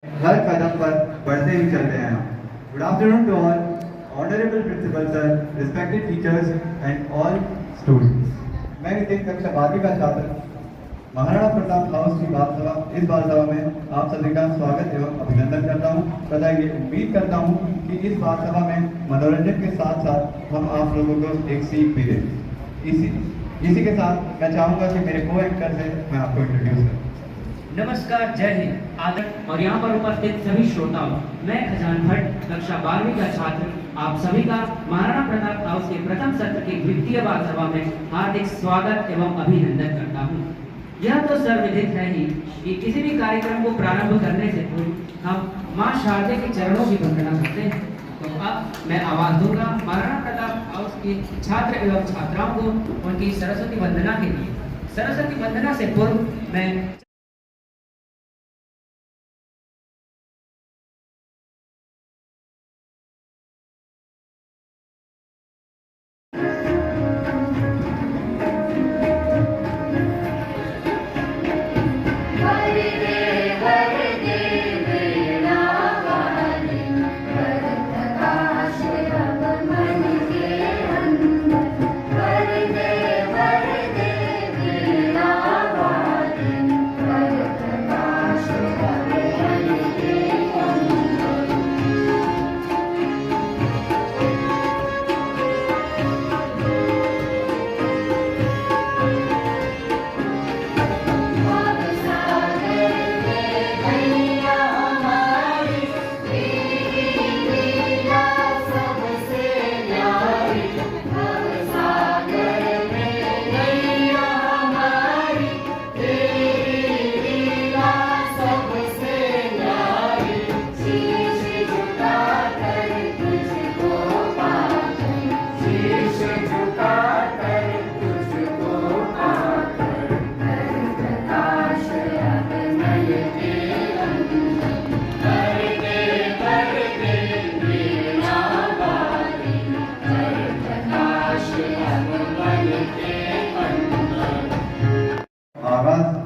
हर कदम पर बढ़ते ही चलते हैं हम। Good afternoon to all, honourable principal sir, respected teachers and all students. मैं नितिन कक्षा 12वीं का छात्र महाराणा प्रताप हाउस की इस बाल सभा में आप सभी का स्वागत एवं अभिनंदन करता हूँ तथा ये उम्मीद करता हूँ कि इस बाल सभा में मनोरंजन के साथ साथ हम आप लोगों को एक सीख भी दें। इसी के साथ मैं चाहूँगा कि मेरे को एंकर से मैं आपको इंट्रोड्यूस करूँ। नमस्कार, जय हिंद आदर और यहाँ पर उपस्थित सभी श्रोताओं, मैं खजान भट्ट कक्षा 12वीं का छात्र आप सभी का महाराणा प्रताप हाउस के प्रथम सत्र की द्वितीय बाल सभा में हार्दिक स्वागत एवं अभिनंदन करता हूँ। यह तो सर्वविदित है ही कि किसी भी कार्यक्रम को प्रारंभ करने से पूर्व हम माँ शारदे के चरणों की वंदना करते हैं। तो अब मैं आवाज दूंगा महाराणा प्रताप हाउस के छात्र एवं छात्राओं को उनकी सरस्वती वंदना के लिए। सरस्वती वंदना से पूर्व मैं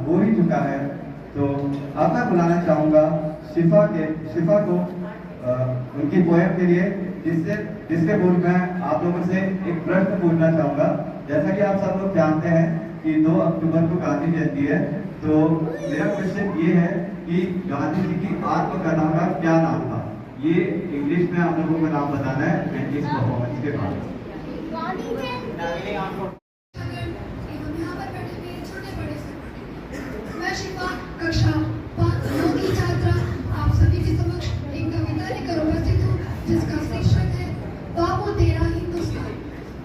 हो ही चुका है, तो अब मैं बुलाना चाहूंगा शिफा को उनकी पोएम के लिए, जिसके पूर्व मैं आप लोगों से एक प्रश्न पूछना चाहूंगा। जैसा कि आप सब लोग जानते हैं कि 2 अक्टूबर को गांधी जयंती है, तो मेरा क्वेश्चन ये है कि गांधी जी की आत्मकथा का क्या नाम था? ये इंग्लिश में आप लोगों को नाम बताना है इस परफॉर्मेंस के बाद। शिफा कक्षा 9 की छात्रा आप सभी के समक्ष एक कविता लेकर उपस्थित हूँ, जिसका शीर्षक है बाबू तेरा हिंदुस्तान।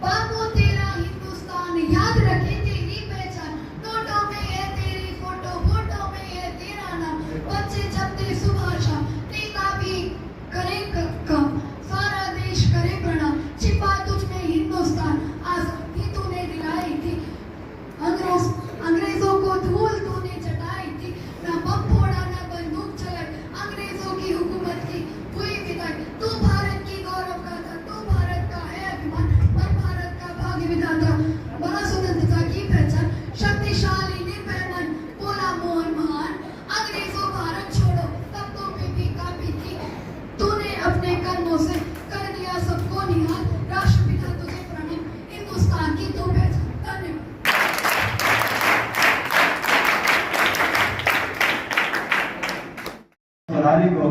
बाबू तेरा हिंदुस्तान याद रखे तेरी पहचान, नोटों में है तेरी फोटो, फोटो में है तेरा नाम। बच्चे जपते सुबह शाम, नेता भी करे काम, सारा देश करे प्रणाम। छिपा तुझ में हिंदुस्तान, आजादी तूने दिलाई थी, अंग्रेजों को धूल तूने चटाई थी। ना बम फोड़ा ना बंदूक चलाई, अंग्रेजों की हुकूमत की हुई विदाई। तू भारत की गौरव गाथा, तू भारत का है अभिमान, पर भारत का भाग्य विधाता, बना स्वतंत्रता की पहचान। शक्तिशाली निर्भय मन, बोला मोहन महान, अंग्रेजों भारत छोड़ो तब तो भी काफी थी। तूने अपने कर्मों से कर दिया सबको निहाल, राष्ट्रपिता तुझे प्रणित, हिंदुस्तान की तू पहचान। धन्यवाद। फरारी को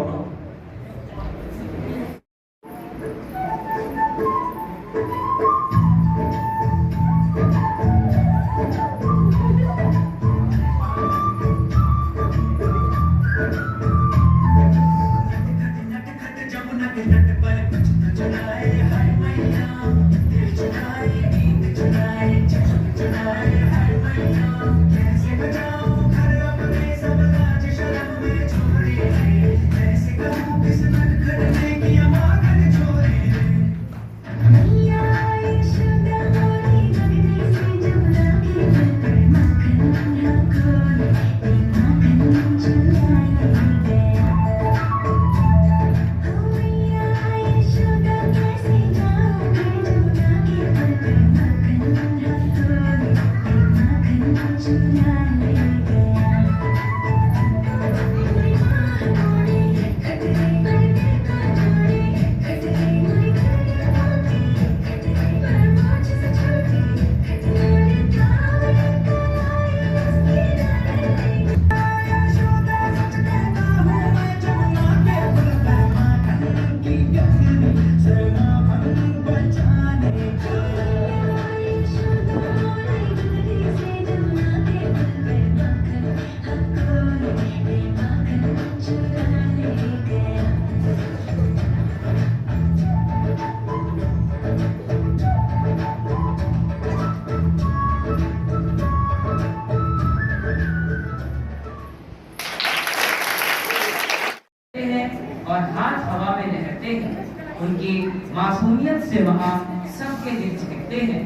और हाथ हवा में लहरते हैं। उनकी मासूमियत से वहाँ सबके दिल चिपकते हैं।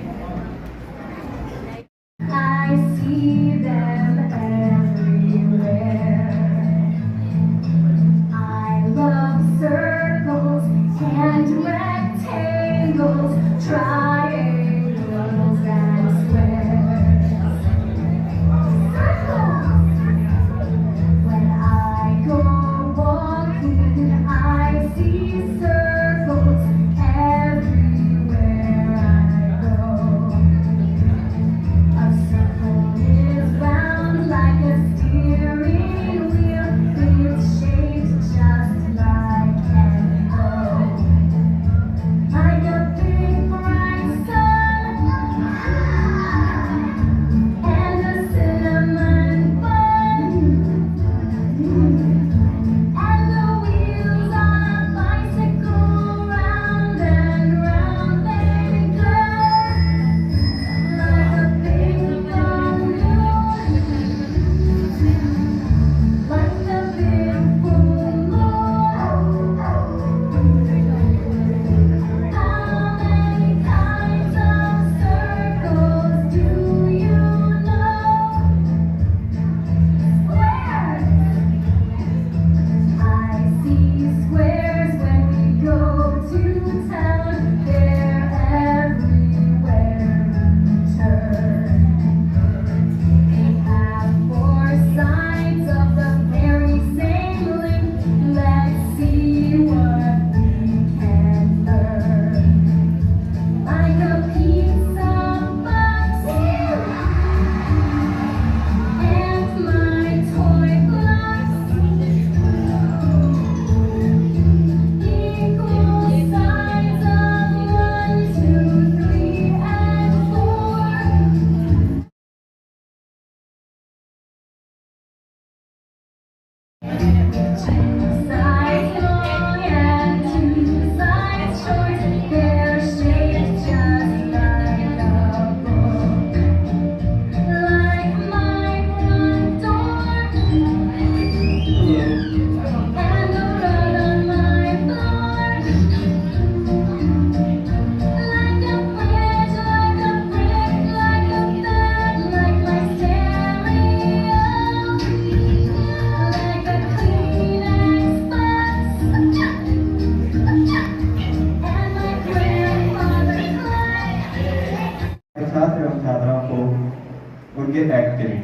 I see them everywhere. I love circles and rectangles, triangles and squares. Circles! When I go walking, I see circles everywhere I go. A circle is round like a steering wheel. It's shaped just like an O. Like a big bright sun and a cinnamon bun. And the wheels on a bicycle round and round they go. Like a big balloon, like the big full moon. How many kinds of circles do you know? Squares! I see squares when we go to town. They're everywhere we turn. They have 4 sides of the very same link. Let's see what we can learn. Like a pizza box and my toy blocks. Equal sides of 1, 2, 3, and 4. Two sides long and 2 sides short. They're shaped just like a book. Like my front door and the rug on my floor. Like a bridge, like a brick, like a bed, like my stereo. Like a Kleenex box and my grandfather's clock. छात्र एवं छात्राओं को उनके act के लिए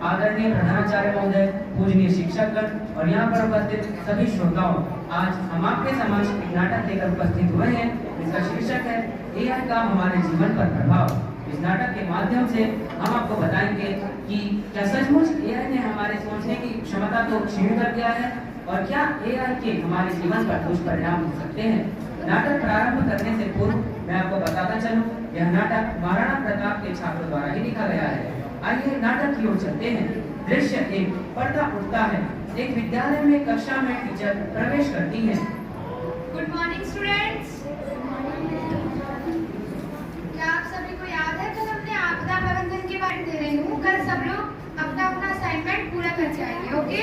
आदरणीय प्रधानाचार्य महोदय, पूजनीय शिक्षकगण और यहाँ पर उपस्थित सभी श्रोताओं, आज हम आपके समक्ष एक नाटक लेकर उपस्थित हुए हैं। इसका शीर्षक है एआई का हमारे जीवन पर प्रभाव। इस नाटक के माध्यम से हम आपको बताएंगे कि क्या सचमुच एआई ने हमारे सोचने की क्षमता को क्षीण कर दिया है और क्या एआई के हमारे जीवन पर दुष्परिणाम हो सकते हैं। नाटक प्रारंभ करने से पूर्व मैं आपको बताता चलूं, यह नाटक महाराणा प्रताप के छात्रों द्वारा ही लिखा गया है। आइए नाटक की ओर चलते हैं। दृश्य 1, पर्दा उठता है। एक विद्यालय में कक्षा में टीचर प्रवेश करती है। Good morning students. क्या आप सभी को याद है कल हमने आपदा प्रबंधन के बारे में दे रही हूँ। कल सब लोग अपना अपना असाइनमेंट पूरा कर जाएंगे, ओके?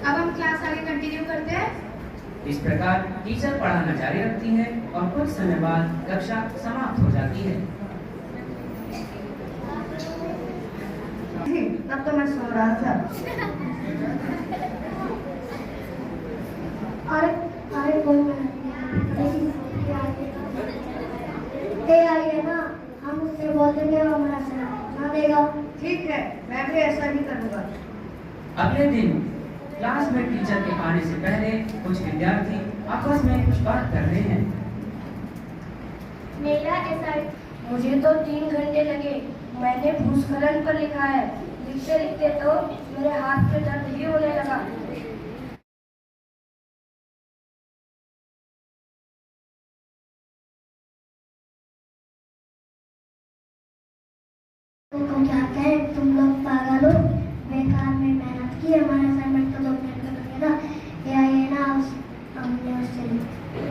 अब हम क्लास आगे कंटिन्यू करते हैं। इस प्रकार टीचर पढ़ाना जारी रखती है और कुछ समय बाद कक्षा समाप्त हो जाती है। तब तो मैं सो रहा था। अरे बोल आई है ना, हम उससे बोल देंगे वो हमारा सुना देगा। ठीक है, मैं भी ऐसा ही करूँगा। अगले दिन क्लास में टीचर के आने से पहले कुछ विद्यार्थी आपस में कुछ बात कर रहे हैं। मेरा ऐसा मुझे तो 3 घंटे लगे। मैंने भूस्खलन पर लिखा है, लिखते लिखते तो मेरे हाथ में दर्द भी होने लगा। तुमको क्या कहे, तुम लोग पागल हो, बेकार में मेहनत की, हमारा असाइनमेंट तो 2 मिनट का करके था। ये ना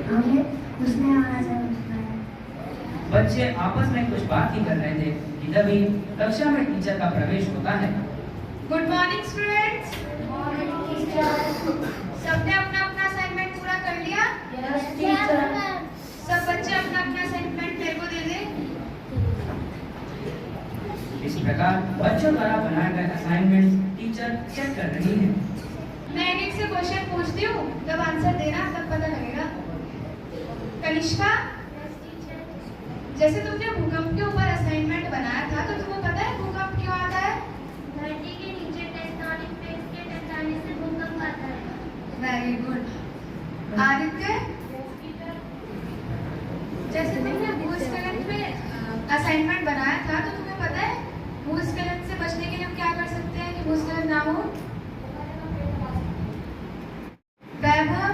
हमने उसने हमारा असाइनमेंट बनाया। बच्चे आपस में कुछ बात ही कर रहे थे कि तभी कक्षा में टीचर का प्रवेश होता है। Good morning students. सबने अपना अपना असाइनमेंट पूरा कर लिया? सब बच्चे अपना अपना असाइनमेंट मेरे को दे दें। इस प्रकार बच्चों द्वारा बनाए गए असाइनमेंट टीचर चेक कर रही है। मैं एक से क्वेश्चन पूछती हूँ, तब आंसर देना, तब पता लगेगा। कनिष्का, जैसे तुमने भूकंप के ऊपर असाइनमेंट बनाया था, तो तुम्हें पता है भूकंप क्यों आता है? धरती के नीचे टेक्टोनिक प्लेट्स के टकराने से भूकंप आता है। Very good. आदित्य, जैसे तुमने भूस्खलन में असाइनमेंट बनाया था, तो तुम्हें पता है भूस्खलन से बचने के लिए हम क्या कर सकते हैं कि भूस्खलन ना हो? वैभव,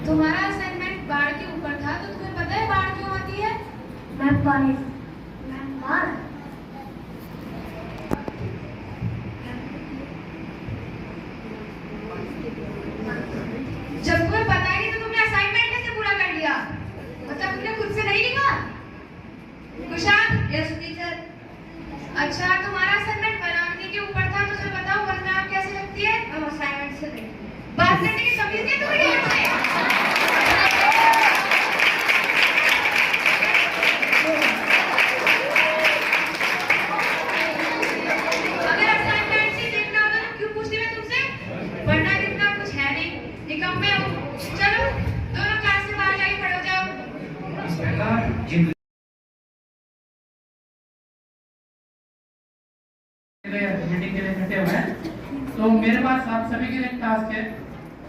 तुम्हारा असाइनमेंट बाढ़ के ऊपर था, तो तुम्हें पता है बाढ़ क्यों आती है? जब तुम्हें पता ही नहीं तो तुमने असाइनमेंट कैसे पूरा कर लिया? मतलब तुमने खुद से नहीं लिखा? कुशाल? Yes teacher. अच्छा, तुम्हारा असाइनमेंट बनाने के ऊपर था, तो तुम्हें बताओ वरना आप कैसे लगती है? हम असाइनमेंट से नहीं। बात करने की तमीज नहीं तुम्हें अगर असाइनमेंट से देखना होता तो क्यों पूछती मैं तुमसे? वरना कितना कुछ है नहीं, निकम्मे हो। चलो दोनों क्लास से बाहर जाके खड़े हो जाओ। इस प्रकार जिन मीटिंग के लिए इकट्ठे हुए हैं, तो मेरे पास आप सभी के लिए एक टास्क है।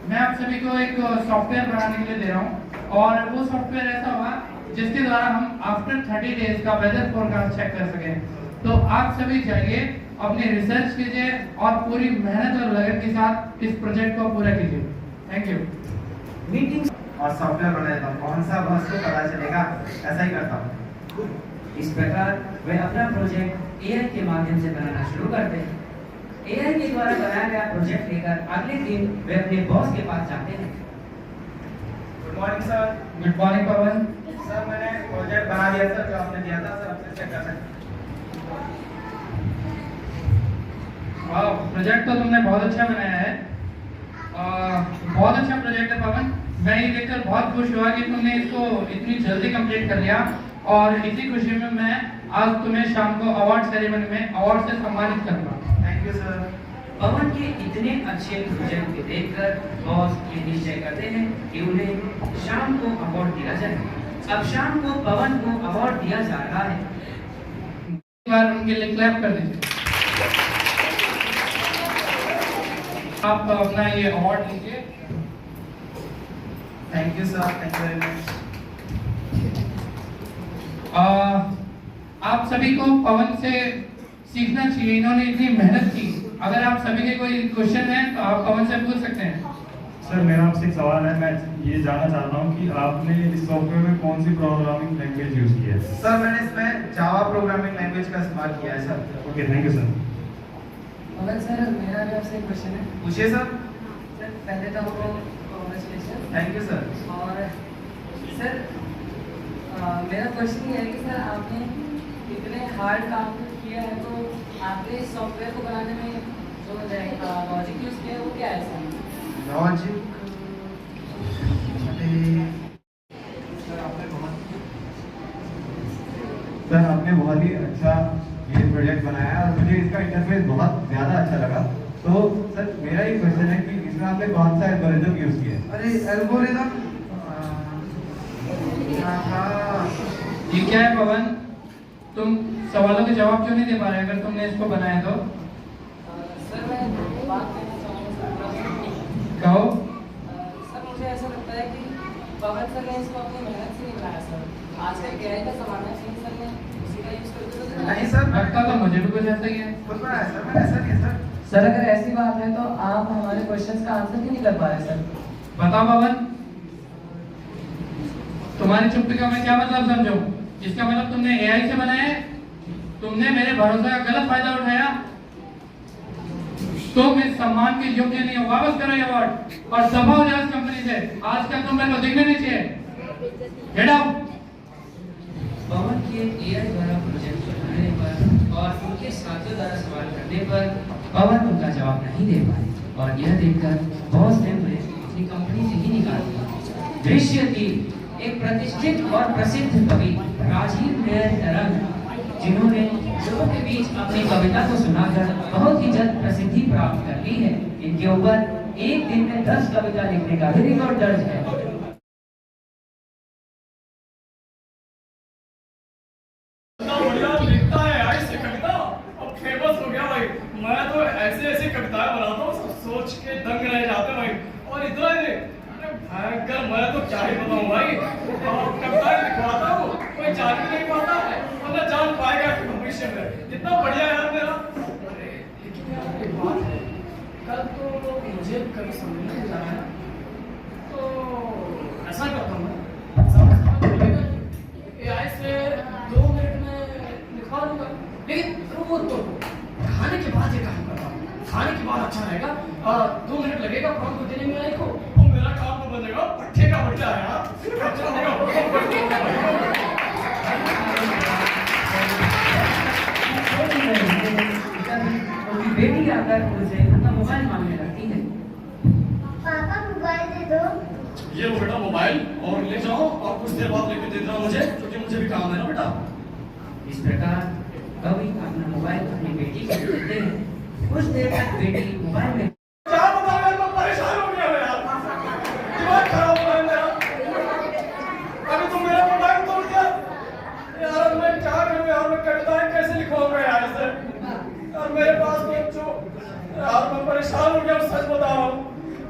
मैं आप सभी को एक सॉफ्टवेयर बनाने के लिए दे रहा हूँ, और वो सॉफ्टवेयर ऐसा होगा जिसके द्वारा हम आफ्टर 30 डेज का वेदर फोरकास्ट चेक कर सकें। तो आप सभी जाइए, अपनी रिसर्च कीजिए और पूरी मेहनत और लगन के साथ इस प्रोजेक्ट को पूरा कीजिए। Thank you. मीटिंग और सॉफ्टवेयर बनाता हूँ, कौन सा बस को पता चलेगा, ऐसा ही करता हूँ। इस प्रकार वे अपना प्रोजेक्ट एआई के माध्यम से बनाना शुरू करते हैं। एआई के द्वारा बनाया गया प्रोजेक्ट लेकर अगले दिन वे अपने बॉस के पास जाते हैं। Good morning sir. Good morning Pawan. Sir मैंने प्रोजेक्ट बना दिया सर, जो आपने दिया था सर, आपसे चेक कर सकते हैं। वाह, प्रोजेक्ट तो तुमने बहुत अच्छा बनाया है। बहुत अच्छा प्रोजेक्ट है पवन। मैं ये देखकर बहुत खुश हुआ कि तुमने इसको इतनी जल्दी कंप्लीट कर लिया, और इसी खुशी में मैं आज तुम्हें शाम को अवार्ड सेरेमनी में अवार्ड से सम्मानित करूंगा। Thank you sir. पवन के इतने अच्छे प्रोजेक्ट को देखकर बॉस ये निश्चय करते हैं कि उन्हें शाम को अवार्ड दिया जाए। अब शाम को पवन को अवार्ड दिया जा रहा है। एक बार उनके लिए क्लैप कर दीजिए। आप अपना ये अवार्ड लीजिए। Thank you sir, thank you very much. आप सभी को पवन से सीखना चाहिए, इन्होंने इतनी मेहनत की। अगर आप सभी के कोई क्वेश्चन है तो आप पवन से पूछ सकते हैं। सर मेरा आपसे एक सवाल है, मैं ये जानना चाहता हूँ कि आपने इस सॉफ्टवेयर में कौन सी प्रोग्रामिंग लैंग्वेज यूज की है? सर मैंने इसमें जावा प्रोग्रामिंग लैंग्वेज का इस्तेमाल किया है sir. Okay, thank you sir. Pawan sir, मेरा भी आपसे एक क्वेश्चन है। पूछिए सर। सर पहले तो आपको कांग्रेचुलेशन। Thank you sir. और सर मेरा क्वेश्चन ये है कि सर आपने इतने हार्ड काम किया है, तो आपने इस सॉफ्टवेयर को बनाने में जो लॉजिक यूज़ किया है वो क्या है सर? लॉजिक सर आपने बहुत ही अच्छा ये प्रोजेक्ट बनाया है और मुझे इसका इंटरफेस बहुत ज़्यादा अच्छा लगा। तो सर मेरा ये क्वेश्चन है कि इसमें आपने कौन सा एल्गोरिथम यूज़ किया है? अरे एल्गोरिथम, ये क्या है पवन? तुम सवालों के जवाब क्यों नहीं दे पा रहे? अगर तुमने इसको बनाया तो सर मैं बात करना चाहूँगा सर। कहो। सर मुझे ऐसा लगता है कि पवन सर ने इसको अपनी मेहनत से नहीं बनाया सर। आजकल क्या है का ज़माना है, सर ने उसी का यूज़ करके तो नहीं सर, मैं लगता तो मुझे भी कुछ ऐसा ही है। सर अगर ऐसी बात है तो आप हमारे क्वेश्चंस का आंसर क्यों नहीं कर पा रहे सर? बताओ पवन, तुम्हारी चुप्पी का मैं क्या मतलब समझूं? इसका मतलब तुमने एआई से बनाया है, तुमने मेरे भरोसे का गलत फायदा उठाया, तुम इस सम्मान के योग्य नहीं हो। वापस करो ये अवार्ड और दफा हो जाओ इस कंपनी से। आजकल तुम मेरे को दिखने नहीं चाहिए। Get out. पवन के एआई द्वारा प्रोजेक्ट बनाने पर और उनके साथियों द्वारा सवाल करने पर पवन उनका जवाब नहीं दे पाए और यह देखकर बॉस ने उन्हें अपनी कंपनी से ही निकाल दिया। दृश्य 3, एक प्रतिष्ठित और प्रसिद्ध कवि राजीव नयन तरंग, जिन्होंने लोगों के बीच अपनी कविता को सुनाकर बहुत ही जल्द प्रसिद्धि प्राप्त कर ली है। इनके ऊपर एक दिन में 10 कविता लिखने का भी रिकॉर्ड दर्ज है। लिखता है ऐसे कविता, अब फेमस हो गया भाई। मैं तो ऐसे ऐसे कविताएं बनाता हूँ, सब सोच के दंग रह जाते हैं भाई। और इतना ही नहीं, अरे भयंकर, मैं तो क्या ही बताऊँ भाई। और कविताएं लिखवाता हूँ, कोई जान भी नहीं पाता है, वरना जान पाएगा कि भविष्य में। इतना बढ़िया यार मेरा। अरे लेकिन यार एक बात है, कल तो मुझे कभी सम्मेलन में जाना है, तो ऐसा करता हूँ AI से 2 मिनट में लिखवा दूंगा। लेकिन वो तो खाने के बाद ये काम करता हूँ, खाने के बाद अच्छा रहेगा। 2 मिनट लगेगा प्रॉम्प्ट को देने में AI को, और मेरा काम तो बनेगा पट्टे का बट्टा है यार। बेटी आकर उनसे अपना मोबाइल मांगने लगती है। पापा मोबाइल दे दो। ये लो बेटा मोबाइल, और ले जाओ और कुछ देर बाद लेके दे देना मुझे, क्योंकि मुझे भी काम है ना बेटा। इस प्रकार कवि अपना मोबाइल अपनी बेटी को देते हैं। कुछ देर तक बेटी मोबाइल में क्या बताऊं यार, मैं परेशान हो गया हूं यार, दिमाग खराब हो गया मेरा। अभी तुम मेरा मोबाइल तोड़ दिया यार, मैं क्या करूं यार, मैं कविताएं कैसे लिखवाऊंगा यार इसे। और मेरे पास तो जो यार, मैं परेशान हो गया हूं, सच बता रहा हूं।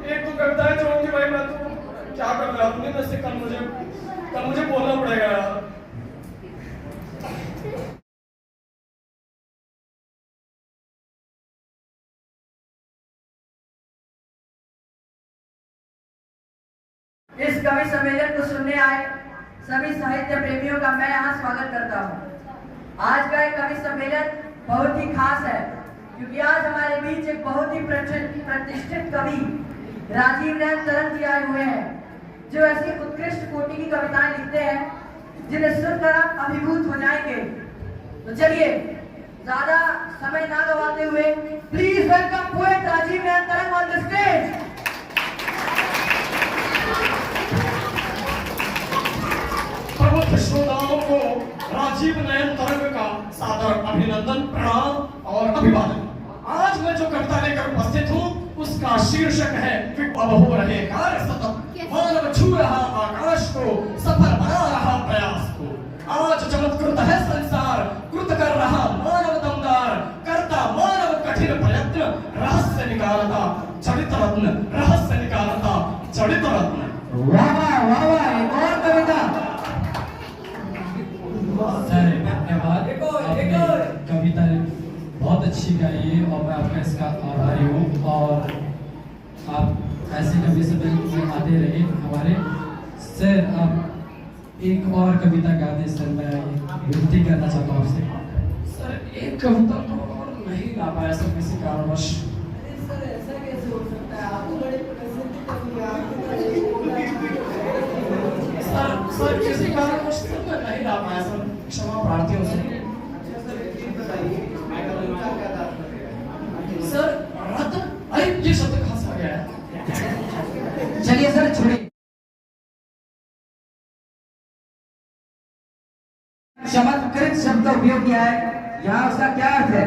1-2 कविताएं छोड़ दी भाई, मैं तो क्या कर रहा हूं। नहीं, वैसे कल मुझे बोलना पड़ेगा यार। इस कवि सम्मेलन को सुनने आए सभी साहित्य प्रेमियों का मैं यहाँ स्वागत करता हूँ। आज का एक कवि सम्मेलन बहुत ही खास है, क्योंकि आज हमारे बीच एक बहुत ही प्रतिष्ठित कवि राजीव नयन तरंग जी आए हुए हैं, जो ऐसी उत्कृष्ट कोटि की कविताएं लिखते हैं जिन्हें सुनकर आप अभिभूत हो जाएंगे। तो चलिए ज्यादा समय ना गवाते हुए please welcome poet Rajiv Nayan तरंग ऑन द स्टेज। प्रबुद्ध श्रोताओं को राजीव नयन तरंग का सादर अभिनंदन, प्रणाम और अभिवादन। आज मैं जो कविता लेकर उपस्थित हूँ उसका शीर्षक है अब हो रहे कार्य सतत, मानव छू रहा आकाश को, सफल बना रहा प्रयास को। आज चमत्कृत है संसार, कृत कर रहा मानव दमदार, करता मानव कठिन प्रयत्न, रहस्य निकालता जड़ित रत्न, रहस्य निकालता जड़ित रत्न। वाह वाह वाह, एक और कविता। सर धन्यवाद, आपने कविता बहुत अच्छी गाई है और मैं आपका इसका आभारी हूँ। और आप ऐसे कवि सम्मेलन में आते रहे हमारे। सर आप एक और कविता गा दें सर, मैं विनती करना चाहता हूँ आपसे। सर एक कविता तो और नहीं गा पाया सर, किसी कारणवश। सर ऐसा कैसे हो सकता है, आप तो बड़े प्रसिद्ध कवि हैं। सर किसी कारणवश सर मैं नहीं गा पाया सर, क्षमा प्रार्थी हूँ सर। सर रत्न, अरे ये शब्द कहाँ से आ गया है? चलिए सर छोड़िए। चमत्कृत शब्द का उपयोग किया है, यहाँ उसका क्या अर्थ है?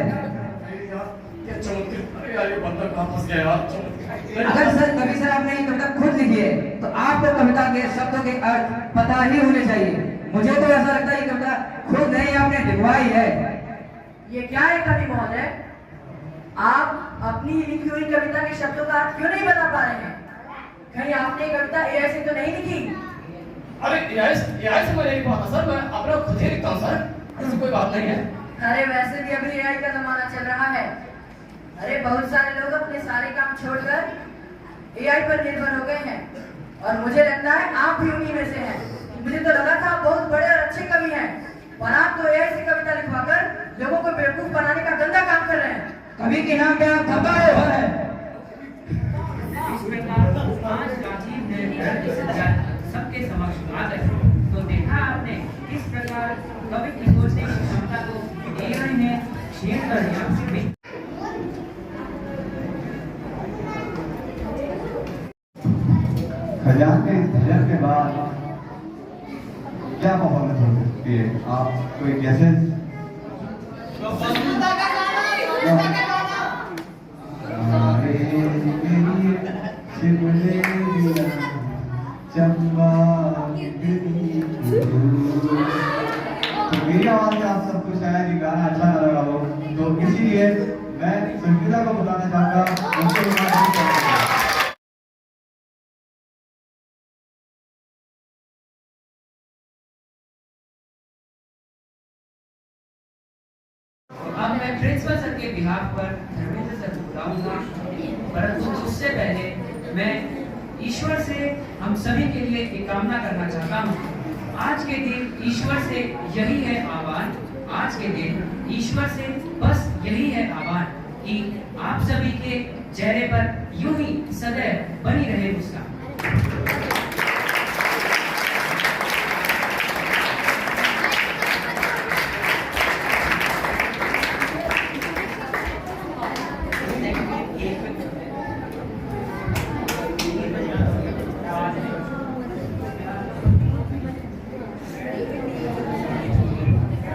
क्या चमत्कृत, अरे यार ये बंदा कहाँ फंस गया यार। अगर सर कवि सर आपने ये कविता खुद लिखी है तो आपको कविता के शब्दों के अर्थ पता ही होने चाहिए। मुझे तो ऐसा लगता है ये कविता खुद नहीं आपने लिखवाई है। ये क्या है कवि महोदय, आप अपनी लिखी हुई कविता के शब्दों का अर्थ क्यों नहीं बता पा रहे हैं? कहीं आपने ये कविता AI से तो नहीं लिखी? अरे AI से मैं नहीं लिखवाता सर, मैं अपना खुद ही लिखता हूँ सर, ऐसी कोई बात नहीं है। अरे वैसे भी अभी एआई का जमाना चल रहा है। अरे बहुत सारे लोग अपने सारे काम छोड़कर एआई पर निर्भर हो गए हैं और मुझे लगता है आप भी उन्हीं में से हैं। मुझे तो लगा था आप बहुत बड़े और अच्छे कवि हैं और आप तो एआई से कविता लिखवाकर लोगों को बेवकूफ बनाने का गंदा काम कर रहे हैं। कवि के नाम पे आप धब्बाए हो है। इस प्रकार आज राजीव ने सबके समक्ष आ गए तो देखा आपने किस प्रकार कवि की सोचने की क्षमता को एआई ने छेड़ कर दिया। खजान के इस भजन के बाद क्या परफॉर्मेंस हो सकती है? आप कोई गैसेस? तो मेरी आवाज में आप सबको शायद ये गाना अच्छा ना लगा हो, तो इसीलिए मैं संगीता को बुलाना चाहूंगा उनको। अब मैं प्रिंसिपल सर के बिहाफ पर धर्मेंद्र सर को बुलाऊंगा, परंतु उससे पहले मैं ईश्वर से हम सभी के लिए एक कामना करना चाहता हूँ। आज के दिन ईश्वर से यही है आह्वान, आज के दिन ईश्वर से बस यही है आह्वान कि आप सभी के चेहरे पर यूं ही सदैव बनी रहे मुस्कान।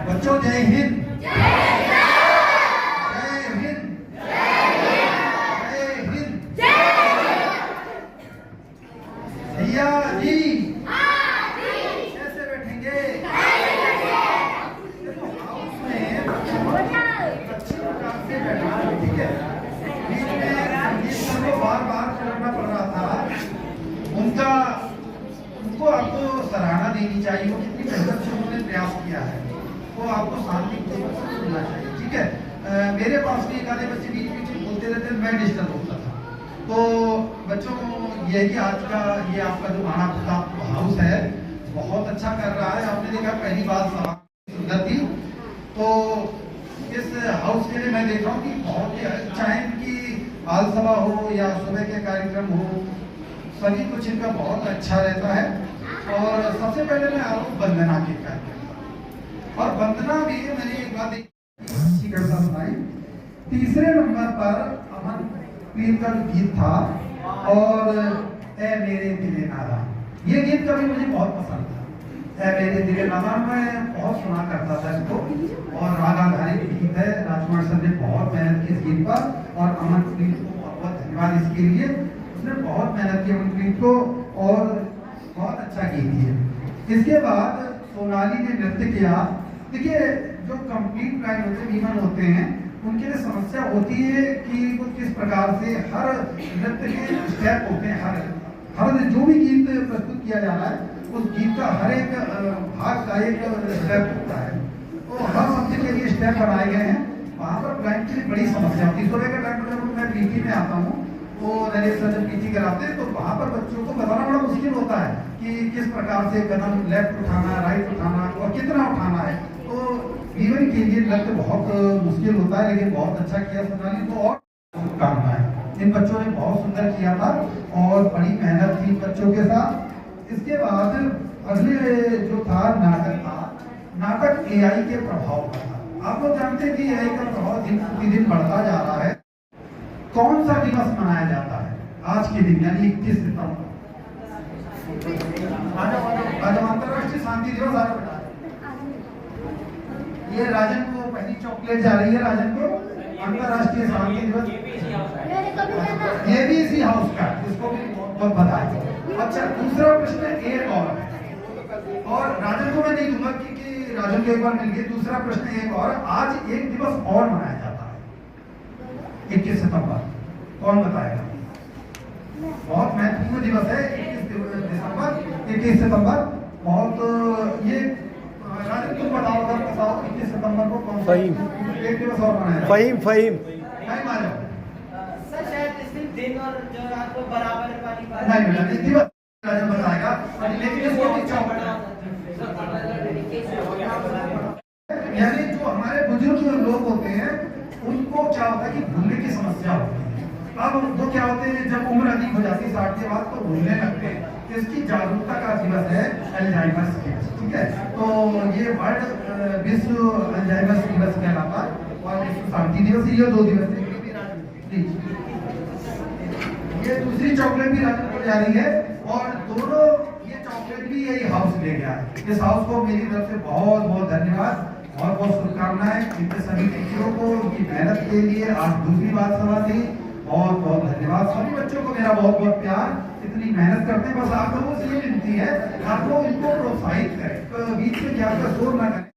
बच्चों जय हिंद। भैया जी कैसे बैठेंगे? देखो हाउस में अच्छी प्रकार से बैठा, ठीक है। बीच में संगीत को बार बार करना पड़ रहा था, उनको आपको सराहना देनी चाहिए। वो कितनी मेहनत से उन्होंने प्रयास किया है, वो आपको शांतिपूर्वक सुनना चाहिए, ठीक है। मेरे पास भी एक आधे बच्चे बीच बीच में बोलते रहते, मैं डिस्टर्ब होता था। तो बच्चों को ये कि आज का ये आपका जो माना प्रताप हाउस है बहुत अच्छा कर रहा है। आपने देखा पहली बात सुंदर थी, तो इस हाउस के लिए मैं देख रहा हूँ कि बहुत ही चाहे इनकी बाल सभा हो या सुबह के कार्यक्रम हो, सभी कुछ इनका बहुत अच्छा रहता है। और सबसे पहले मैं आ रहा हूँ वंदना के कार्यक्रम, और वंदना भी मैंने एक बात अच्छी करता सुनाई। तीसरे नंबर पर अमन पीर का गीत था और ए मेरे दिले नादा, ये गीत कभी मुझे बहुत पसंद था। ए मेरे दिले नादा मैं बहुत सुना करता था इसको, और राग आधारित गीत है। राजकुमार सर ने बहुत मेहनत की इस गीत पर, और अमन पीर को बहुत बहुत धन्यवाद इसके लिए। उसने बहुत मेहनत की अमन पीर को, और बहुत अच्छा गीत है। इसके बाद सोनाली ने नृत्य किया। देखिए जो कंप्लीट ब्लाइंड होते हैं, विमन होते हैं, उनके लिए समस्या होती है कि वो किस प्रकार से हर नृत्य के स्टेप होते हैं, हर जो भी गीत प्रस्तुत किया जा रहा है उस गीत का हर एक भाग का एक स्टेप होता है। तो हर शब्द के लिए स्टेप बनाए गए हैं। वहाँ पर ब्लाइंड की बड़ी समस्या होती है। सुबह के टाइम पर जब मैं पीटी में आता हूँ, वो नरेश सर जब पीटी कराते हैं, तो वहाँ पर बच्चों को बताना बड़ा मुश्किल होता है कि किस प्रकार से कदम लेफ्ट उठाना, राइट उठाना और कितना उठाना है। तो वीवन के लिए नृत्य बहुत मुश्किल होता है, लेकिन बहुत अच्छा किया सोनाली को, और शुभकामना है। इन बच्चों ने बहुत सुंदर किया था और बड़ी मेहनत थी बच्चों के साथ। इसके बाद अगले जो था नाटक था, नाटक एआई के प्रभाव पर था। आप लोग जानते हैं कि एआई का प्रभाव दिन प्रतिदिन बढ़ता जा रहा है। कौन सा दिवस मनाया जाता है आज के दिन, यानी 21 सितंबर? आज अंतरराष्ट्रीय शांति दिवस आ रहा है। ये राजन को पहली चॉकलेट जा रही है, राजन को अंतरराष्ट्रीय शांति दिवस। ये भी इसी हाउस का, इसको भी बहुत बधाई। अच्छा, दूसरा प्रश्न एक और राजन को मैं नहीं दूंगा क्योंकि राजन को एक बार मिल गई। दूसरा प्रश्न एक और, आज एक दिवस और मनाया जाता है 21 सितंबर, कौन बताएगा? बहुत महत्वपूर्ण दिवस है 21 सितंबर। बहुत ये राजन तुम बताओ 21 सितंबर को कौन फहीम। एक दिवस और मनाया फहीम फहीम फहीम आ जाओ। सर शायद इस दिन और जो रात को बराबर वाली बात नहीं बेटा इस दिवस राजन बताएगा, लेकिन इसको इच्छा यानी जो हमारे बुजुर्ग लोग होते हैं उनको क्या होता है कि भूलने की समस्या होती है। अब वो क्या होते हैं जब उम्र अधिक हो जाती है 60 के बाद तो भूलने लगते हैं। तो इसकी जागरूकता का दिवस है अल्जाइमर्स दिवस, ठीक है। तो ये वर्ल्ड विश्व अल्जाइमर्स दिवस कहलाता है और विश्व शांति दिवस, ये 2 दिवस है। ये दूसरी चॉकलेट भी राजन को जा रही है और दोनों ये चॉकलेट भी यही हाउस ले गया है। इस हाउस को मेरी तरफ से बहुत बहुत धन्यवाद, बहुत बहुत शुभकामनाएं इनके सभी टीचरों को उनकी मेहनत के लिए। आज दूसरी बात सभा थी, बहुत बहुत धन्यवाद। सभी बच्चों को मेरा बहुत बहुत प्यार, इतनी मेहनत करते हैं। बस आप लोगों से ये विनती है आप लोग इनको प्रोत्साहित करें, बीच में क्या शोर ना करें।